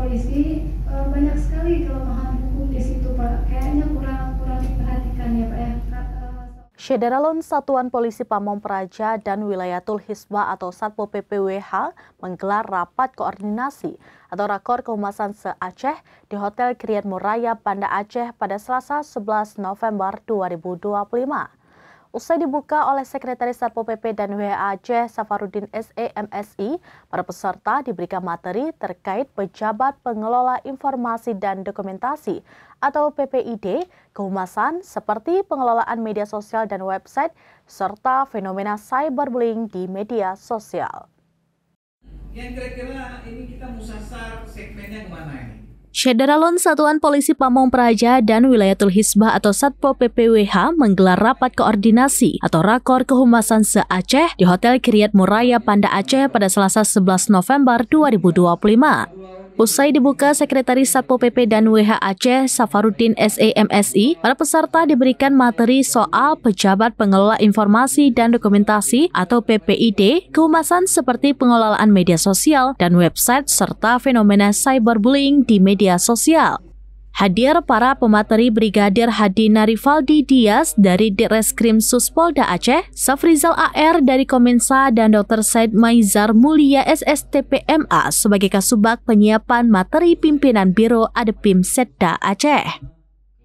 polisi banyak sekali kelemahan hukum di situ, Pak. Kayaknya kurang diperhatikan ya, Pak ya. Syederalun Satuan Polisi Pamong Praja dan Wilayatul Hisbah atau Satpol PP WH menggelar rapat koordinasi atau rakor kehumasan se-Aceh di Hotel Krian-Muraya, Banda Aceh pada Selasa 11 November 2025. Usai dibuka oleh Sekretaris Satpol PP dan WH Aceh Safarudin SE/MSI, para peserta diberikan materi terkait pejabat pengelola informasi dan dokumentasi atau PPID, kehumasan seperti pengelolaan media sosial dan website, serta fenomena cyberbullying di media sosial. Yang kira-kira ini kita mau sasar segmennya kemana ini? Syederalun Satuan Polisi Pamong Praja dan Wilayatul Hisbah atau Satpol PP WH menggelar rapat koordinasi atau rakor kehumasan se-Aceh di Hotel Krian-Muraya, Banda Aceh pada Selasa 11 November 2025. Usai dibuka Sekretaris Satpol PP dan WH Aceh Safarudin SE/MSI, para peserta diberikan materi soal pejabat pengelola informasi dan dokumentasi atau PPID, kehumasan seperti pengelolaan media sosial dan website, serta fenomena cyberbullying di media sosial. Hadir para pemateri Brigadir Hadi Narivaldi Dias dari Ditreskrim Suspolda Aceh, Safrizal AR dari Kominsa, dan Dr. Said Maizar Mulia SSTPMA sebagai Kasubag Penyiapan Materi Pimpinan Biro Adepim Setda Aceh.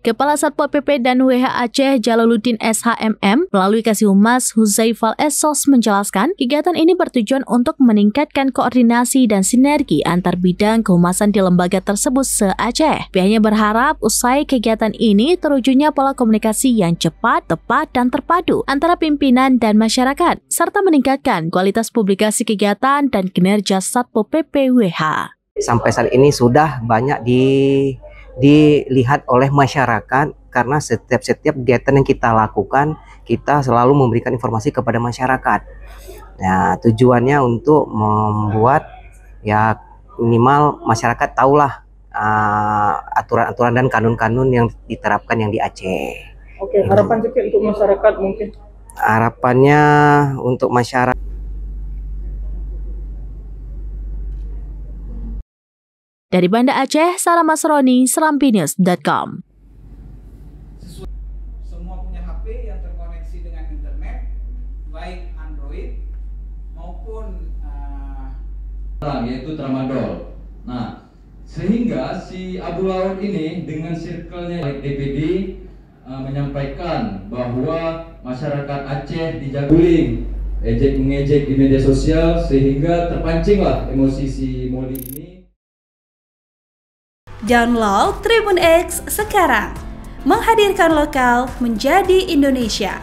Kepala Satpol PP dan WH Aceh Jalaluddin SHMM melalui Kasih Humas Huzaifal Esos menjelaskan, kegiatan ini bertujuan untuk meningkatkan koordinasi dan sinergi antar bidang kehumasan di lembaga tersebut se-Aceh. Pihaknya berharap usai kegiatan ini terwujudnya pola komunikasi yang cepat, tepat, dan terpadu antara pimpinan dan masyarakat, serta meningkatkan kualitas publikasi kegiatan dan kinerja Satpol PP WH. Sampai saat ini sudah banyak dilihat oleh masyarakat, karena setiap kegiatan yang kita lakukan, kita selalu memberikan informasi kepada masyarakat. Nah, tujuannya untuk membuat ya minimal masyarakat tahulah aturan-aturan dan kanun-kanun yang diterapkan yang di Aceh. Oke, harapan juga untuk masyarakat mungkin? Harapannya untuk masyarakat, dari Banda Aceh, Sarah Masroni, serampinews.com. Semua punya HP yang terkoneksi dengan internet, baik Android maupun yaitu tramadol. Nah, sehingga si Abu Laut ini dengan circle-nya DPD menyampaikan bahwa masyarakat Aceh dijaguling, ejek-mengejek di media sosial, sehingga terpancinglah emosi si Moli ini. Download Tribun X sekarang, menghadirkan lokal menjadi Indonesia.